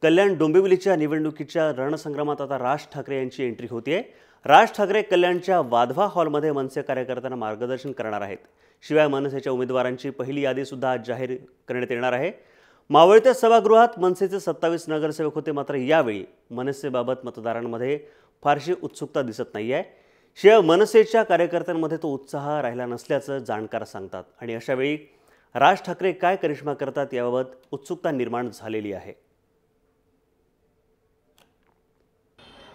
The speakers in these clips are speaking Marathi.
कल्याण डोंबिवलीच्या निवडणुकीच्या रणसंग्रामात आता राज ठाकरे यांची एंट्री होतीये। राज ठाकरे कल्याणच्या वाधवा हॉलमध्ये मनसे कार्यकर्त्यांना मार्गदर्शन करणार आहेत। शिवाय मनसेच्या उमेदवारांची पहिली यादी सुद्धा आज जाहीर करण्यात येणार आहे। मावळत्या सभागृहात मनसेचे 27 नगरसेवक होते, मात्र यावेळी मनसेबाबत मतदारांमध्ये फारशी उत्सुकता दिसत नाहीये। शिवाय मनसेच्या कार्यकर्त्यांमध्ये तो उत्साह राहिला नसल्याचं जाणकार सांगतात आणि अशा वेळी राज ठाकरे काय करिश्मा करतात याबाबत उत्सुकता निर्माण झालेली आहे।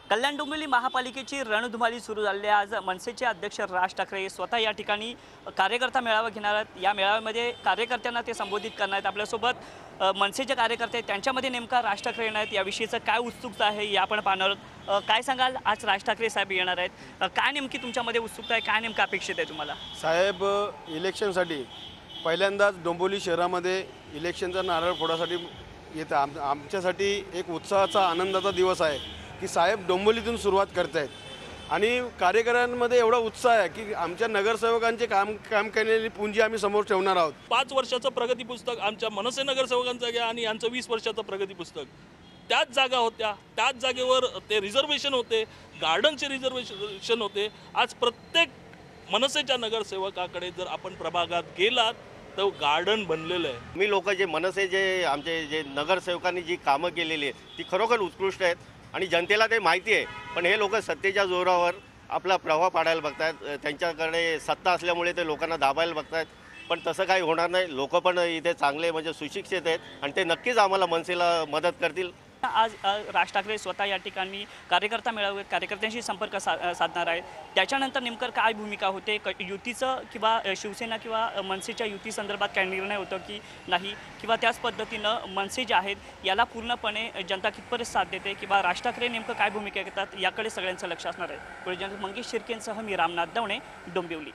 कल्याण डोंबिवली महापालिकेची रणधुमाळी सुरू झाली आहे। आज मनसेचे अध्यक्ष राज ठाकरे स्वतः या ठिकाणी कार्यकर्ता मेळावा घेणार आहेत। या मेळाव्यामध्ये कार्यकर्त्यांना ते संबोधित करणार आहेत। आपल्यासोबत मनसेचे कार्यकर्ते त्यांच्यामध्ये नेमका राज ठाकरे येणार आहेत याविषयीचं काय उत्सुकता आहे हे आपण पाहणार आहोत। काय सांगाल, आज राज ठाकरे साहेब येणार आहेत, काय नेमकी तुमच्यामध्ये उत्सुकता आहे, काय नेमकं अपेक्षित आहे तुम्हाला? साहेब इलेक्शनसाठी पहिल्यांदाच डोंबिवली शहरामध्ये इलेक्शनचा नारळ फोडासाठी येतं। आमच्यासाठी एक उत्साहाचा आनंदाचा दिवस आहे की साहेब डोंबिवलीतून सुरुवात करत आहेत आणि कार्यकर्त्यांमध्ये एवढा उत्साह आहे की आमच्या नगरसेवकांचे काम करण्याची पुंजी आम्ही समोर ठेवणार आहोत। 5 वर्षाचं प्रगती पुस्तक आमच्या मनसे नगरसेवकांचं घ्या आणि यांचं 20 वर्षाचं प्रगती पुस्तक, त्याच जागा होत्या, त्याच जागेवर ते रिझर्वेशन होते, गार्डनचे रिझर्वेशन होते। आज प्रत्येक मनसेच्या नगरसेवकाकडे जर आपण प्रभागात गेलात तर गार्डन बनलेलं आहे। मी लोक जे मनसे जे आमचे जे नगरसेवकांनी जी कामं केलेली आहेत ती खरोखर उत्कृष्ट आहेत आणि जनतेला ते माहिती आहे, पण हे लोक सत्तेच्या जोरावर आपला प्रभाव पाडायला बघतात। त्यांच्याकडे सत्ता असल्यामुळे ते लोकांना दाबायला बघतात, पण तसं काही होणार नाही। लोक पण इथे चांगले म्हणजे सुशिक्षित आहेत आणि ते नक्कीच आम्हाला मनसेला मदत करतील। आज राज ठाकरे स्वतः या ठिकाणी कार्यकर्ता मेळाव्यात कार्यकर्त्यांशी संपर्क साधणार आहे। त्याच्यानंतर नेमकं काय भूमिका होते, युतीचं किंवा शिवसेना किंवा मनसेच्या युती संदर्भात काय निर्णय होतो की नाही, किंवा त्याच पद्धतीनं मनसे जे आहेत याला पूर्णपणे जनता कितपर्यंत साथ देते किंवा राज ठाकरे नेमकं काय भूमिका घेतात याकडे सगळ्यांचं लक्ष असणार आहे। पुढे मंगेश शिर्केंसह मी रामनाथ दवणे, डोंबिवली।